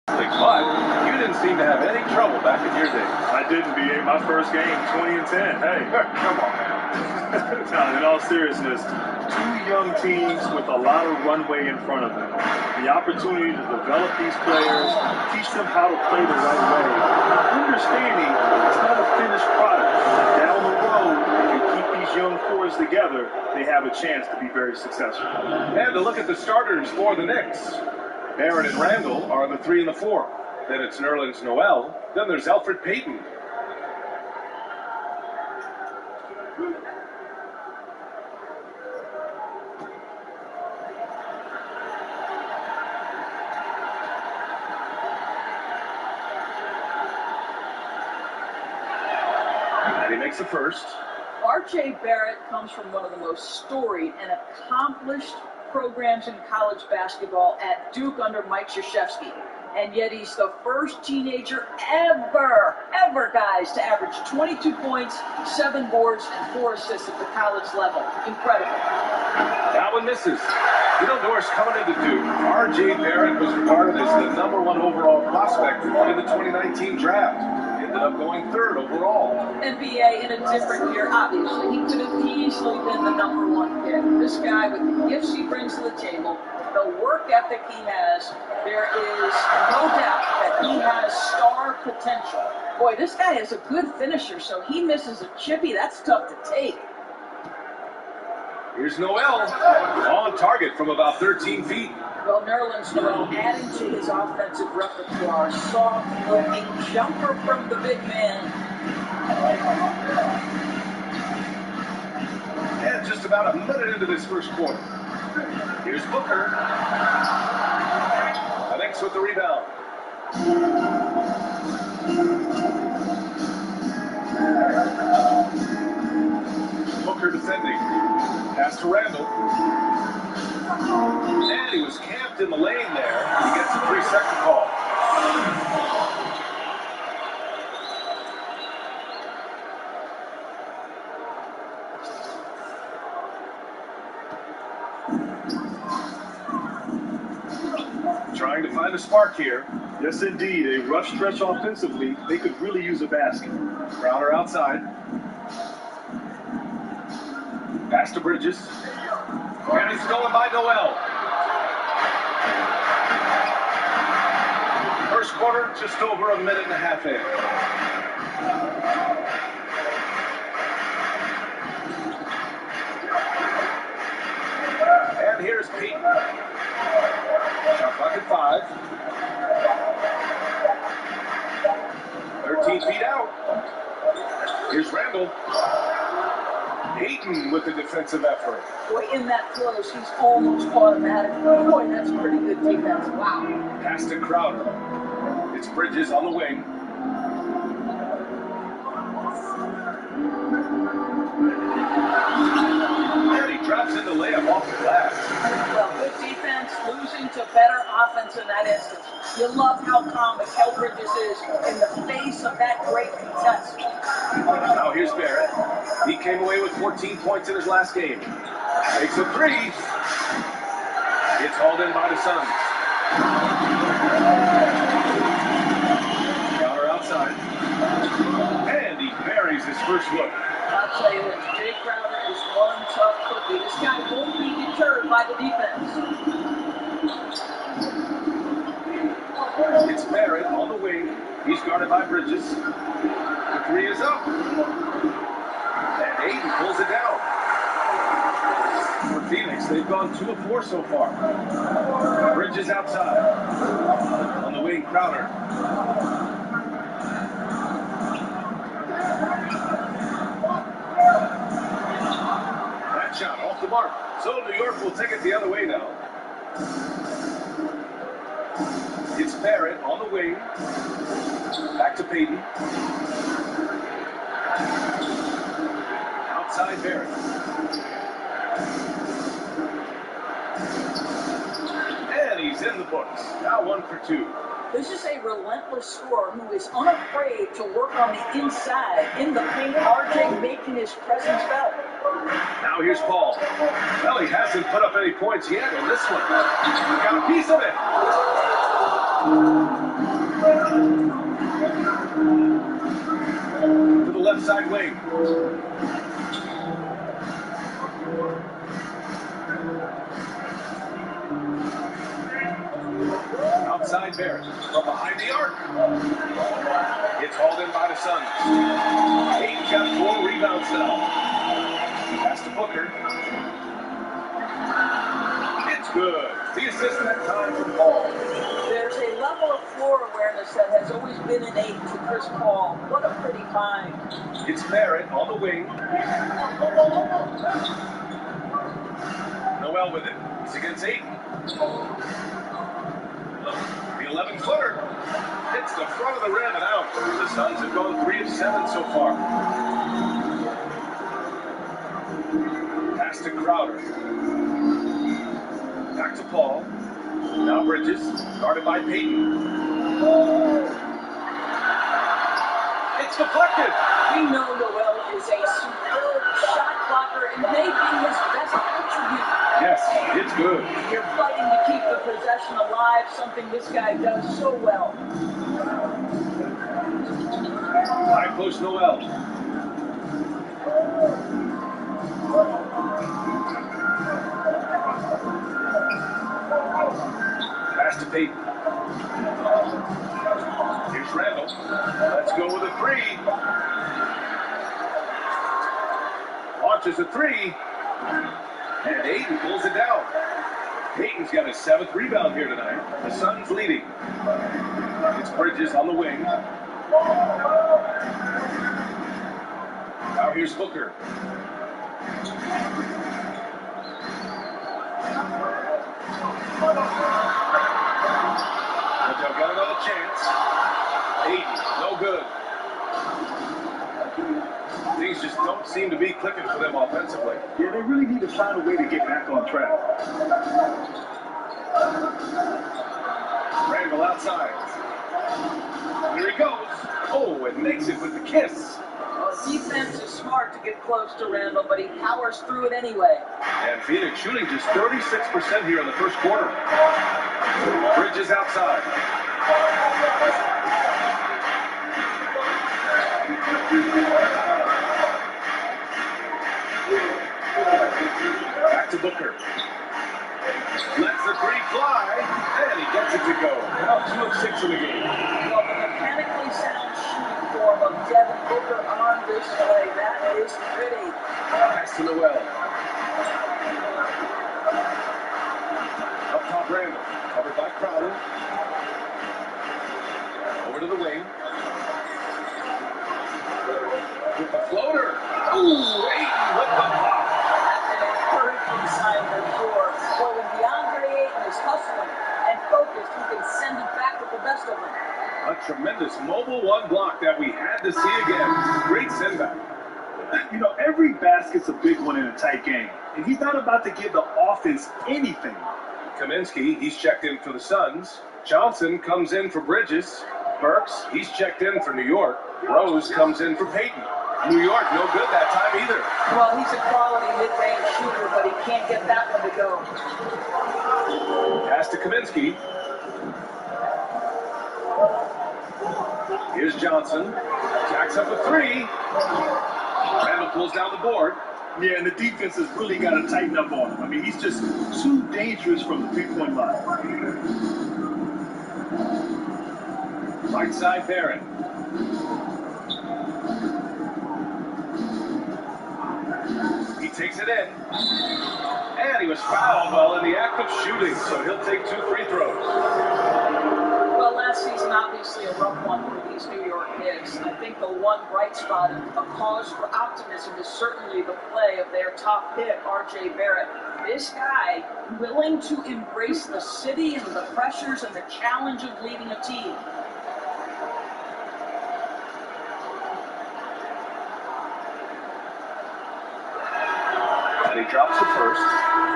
But you didn't seem to have any trouble back in your day. I didn't, BA. My first game, 20-10. Hey, Come on, man. now, in all seriousness, two young teams with a lot of runway in front of them. The opportunity to develop these players, teach them how to play the right way. Understanding it's not a finished product. Down the road, if you keep these young cores together, they have a chance to be very successful. And to look at the starters for the Knicks. Barrett and Randall are the 3 and the 4. Then it's Nerlens Noel. Then there's Elfrid Payton. And he makes the first. R.J. Barrett comes from one of the most storied and accomplished programs in college basketball at Duke under Mike Krzyzewski. And yet he's the first teenager ever, guys, to average 22 points, 7 boards, and 4 assists at the college level. Incredible. That one misses. You know, Norris, coming into Duke, R.J. Barrett was regarded as the #1 overall prospect in the 2019 draft. Ended up going 3rd overall. NBA in a different year, obviously. He could have easily been the #1 pick. This guy, with the gifts he brings to the table, the work ethic he has, there is no doubt that he has star potential. Boy, this guy is a good finisher, so he misses a chippy. That's tough to take. Here's Noel on target from about 13 feet. Well, Nerlens Noel adding to his offensive repertoire, soft-looking jumper from the big man. And just about a minute into this first quarter. Here's Booker. Knicks with the rebound. Booker defending. Pass to Randall. And he was camped in the lane there. He gets a 3-second call. Trying to find a spark here. Yes, indeed. A rough stretch offensively. They could really use a basket. Crowder outside. Pass to Bridges. And it's stolen by Noel. First quarter, just over a minute and a half in. And here's Peyton. Shot clock at 5. 13 feet out. Here's Randall. Peyton with the defensive effort. Boy, in that close, he's almost automatic. Boy, that's pretty good defense. Wow. Pass to Crowder. It's Bridges on the wing. And he drops in the layup off the glass. Well, good defense, losing to better offense in that instance. You love how calm Mikal Bridges is in the face of that great contest. Now here's Barrett. He came away with 14 points in his last game. Takes a 3. It's hauled in by the Suns. Crowder outside. And he buries his first look. I'll tell you this, Jay Crowder is one tough cookie. This guy won't be deterred by the defense. It's Barrett on the wing. He's guarded by Bridges. The 3 is up. And Aiden pulls it down. For Phoenix, they've gone 2 of 4 so far. Bridges outside. On the wing, Crowder. That shot off the mark. So New York will take it the other way now. It's Barrett on the wing. Back to Peyton. Outside Barrett. And he's in the books. Now 1 for 2. This is a relentless scorer who is unafraid to work on the inside. In the paint, RJ making his presence felt. Now here's Paul. Well, he hasn't put up any points yet in this one. He got a piece of it. To the left side wing. Outside Barrett from behind the arc. It's hauled in by the Suns. Hayden's got 4 rebounds now. Pass to Booker. It's good. The assist that time from Paul. There's a level of floor awareness that has always been innate to Chris Paul. What a pretty find. It's Barrett on the wing. Noel with it. He's against Ayton. The 11-footer hits the front of the rim and out. The Suns have gone 3 of 7 so far. Pass to Crowder. Back to Paul. Now Bridges, guarded by Payton. It's deflected. We know Noel is a superb shot blocker and may be his best attribute. Yes, it's good. You're fighting to keep the possession alive, something this guy does so well. High post Noel. Pass to Payton. Here's Randall. Let's go with a 3. Launches a 3. And Ayton pulls it down. Payton's got his 7th rebound here tonight. The Suns leading. It's Bridges on the wing. Now here's Booker. But they'll get another chance. Ayton, no good. Things just don't seem to be clicking for them offensively. Yeah, they really need to find a way to get back on track. Randall outside. Here he goes. Oh, and makes it with the kiss. Well, defense is smart to get close to Randall, but he powers through it anyway. And Phoenix shooting just 36% here in the first quarter. Bridges outside. Back to Booker. Lets the 3 fly, and he gets it to go. Now 2 of 6 in the game. Well, the mechanically sound shooting form of Devin Booker on display. That is pretty. Pass to Noel. Up top, Randall. Covered by Crowder. Over to the wing. With the floater. Ooh, Ayton with the block. An encouraging sign for sure. But when DeAndre Ayton is hustling and focused, he can send it back with the best of them. A tremendous mobile 1 block that we had to see again. Great send back. You know, every basket's a big one in a tight game. And he's not about to give the offense anything. Kaminsky, he's checked in for the Suns. Johnson comes in for Bridges. Burks, he's checked in for New York. Rose comes in for Payton. New York, no good that time either. Well, he's a quality mid-range shooter, but he can't get that one to go. Pass to Kaminsky. Here's Johnson. Jacks up a 3. Randall pulls down the board. Yeah, and the defense has really got to tighten up on him. I mean, he's just too dangerous from the 3-point line. Right side Barrett. He takes it in. And he was fouled while in the act of shooting, so he'll take 2 free throws. Well, last season, obviously a rough one for these New York Knicks. I think the one bright spot and a cause for optimism is certainly the play of their top pick, R.J. Barrett. This guy, willing to embrace the city and the pressures and the challenge of leading a team. And he drops the first.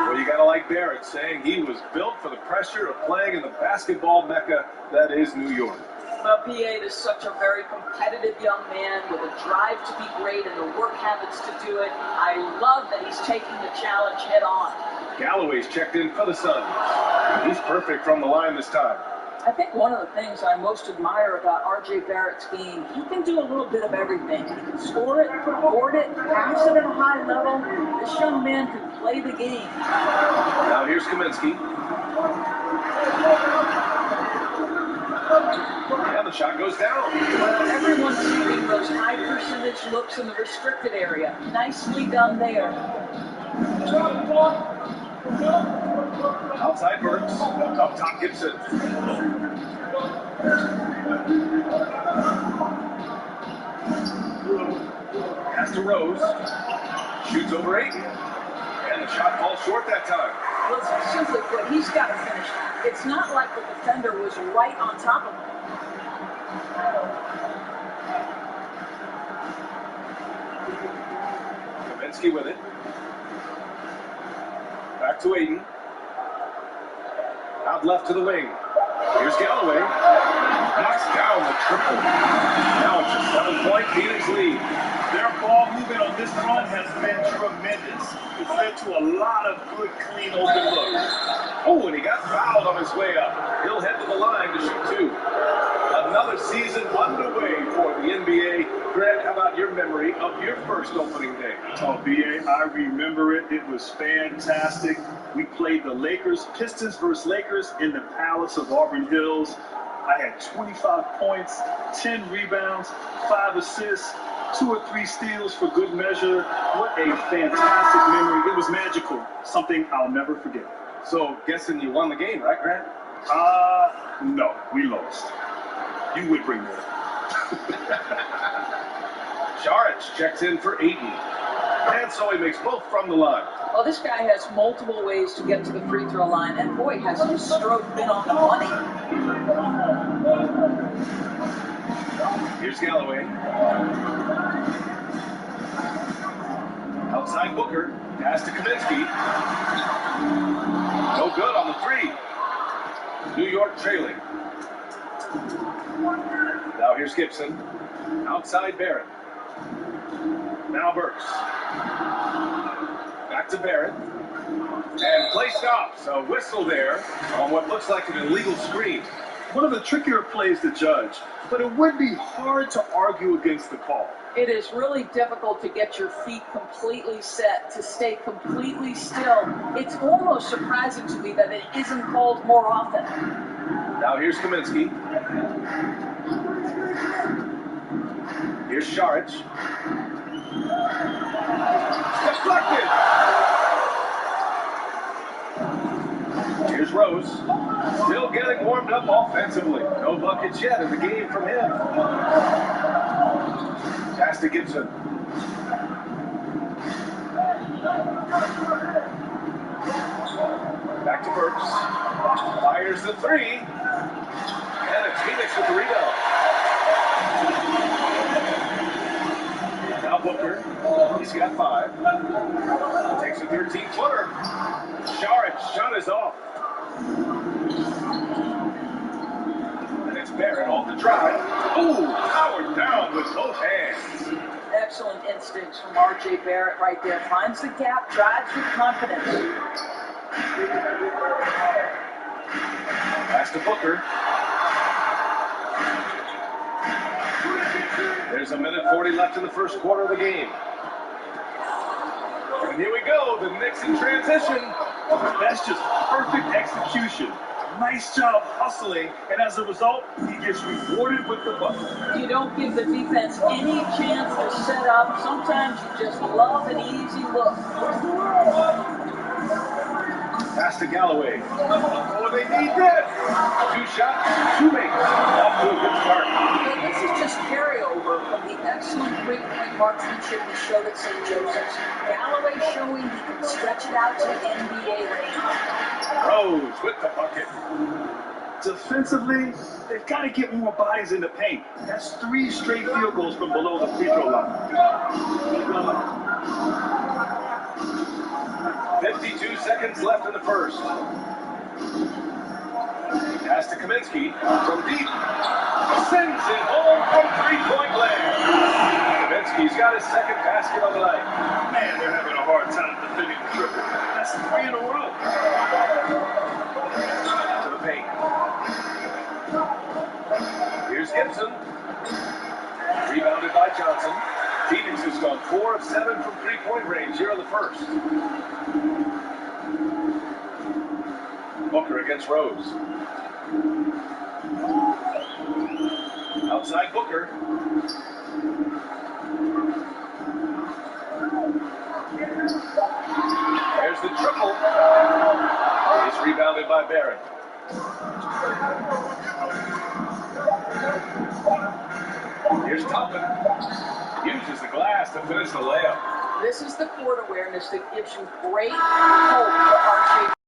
Well, you gotta like Barrett, saying he was built for the pressure of playing in the basketball mecca that is New York. Well, PA is such a very competitive young man with a drive to be great and the work habits to do it. I love that he's taking the challenge head on. Galloway's checked in for the Suns. He's perfect from the line this time. I think one of the things I most admire about R.J. Barrett's game, he can do a little bit of everything. He can score it, board it, pass it at a high level. This young man can play the game. Now here's Kaminsky. And the shot goes down. Well, everyone's seeing those high percentage looks in the restricted area. Nicely done there. Outside Burks. Up top Gibson. Pass to Rose. Shoots over 8. And the shot falls short that time. Well, simply put, he's got to finish. It's not like the defender was right on top of him. Kaminsky with it. Back to Aiden. Out left to the wing. Here's Galloway. Knocks down the triple. Now it's a 7-point Phoenix lead. Their ball movement on this run has been tremendous. It's led to a lot of good, clean, open looks. Oh, and he got fouled on his way up. He'll head to the line to shoot 2. Another season underway for the NBA. Grant, how about your memory of your first opening day? Oh, B.A., I remember it. It was fantastic. We played the Lakers, Pistons versus Lakers in the Palace of Auburn Hills. I had 25 points, 10 rebounds, 5 assists, 2 or 3 steals for good measure. What a fantastic memory. It was magical. Something I'll never forget. So, guessing you won the game, right, Grant? No, we lost. You would bring that up. Saric checks in for Aiden. And so he makes both from the line. Well, this guy has multiple ways to get to the free throw line, and boy, has his stroke been on the money. Here's Galloway. Outside Booker. Pass to Kaminsky. No good on the 3. New York trailing. Now here's Gibson. Outside Barrett. Now Burks. Back to Barrett. And play stops. A whistle there on what looks like an illegal screen. One of the trickier plays to judge, but it would be hard to argue against the call. It is really difficult to get your feet completely set, to stay completely still. It's almost surprising to me that it isn't called more often. Now here's Kaminsky. Here's Saric. Deflected. Here's Rose. Still getting warmed up offensively. No buckets yet in the game from him. Pass to Gibson. Back to Burks. Fires the 3. And it's Phoenix with the rebound. Now Booker. He's got 5. Takes a 13-footer. Saric shot is off. And it's Barrett off the drive. Ooh, powered down with both hands. Excellent instincts from R.J. Barrett right there. Finds the gap, drives with confidence. Pass to Booker. There's a minute 40 left in the first quarter of the game. And here we go, the Knicks in transition. That's just perfect execution. Nice job hustling, and as a result, he gets rewarded with the bucket. You don't give the defense any chance to set up. Sometimes you just love an easy look. Pass to Galloway. Oh, they need this. 2 shots, 2 makes. Off to a good start. This is just carryover from the excellent three-point marksmanship he showed at St. Joseph's. Galloway showing he can stretch it out to the NBA range. Rose with the bucket. Defensively, they've got to get more bodies in the paint. That's 3 straight field goals from below the free throw line. 52 seconds left in the first. Pass to Kaminsky from deep. Sends it home from 3-point land. Kaminsky's got his second basket on the night. Man, they're having a hard time defending the triple. That's 3 in a row. To the paint. Gibson. Rebounded by Johnson. Phoenix has gone 4 of 7 from three-point range here in the first. Booker against Rose. Outside Booker. There's the triple. It's rebounded by Barrett. Here's Toppin. Uses the glass to finish the layup. This is the court awareness that gives you great hope for RJ.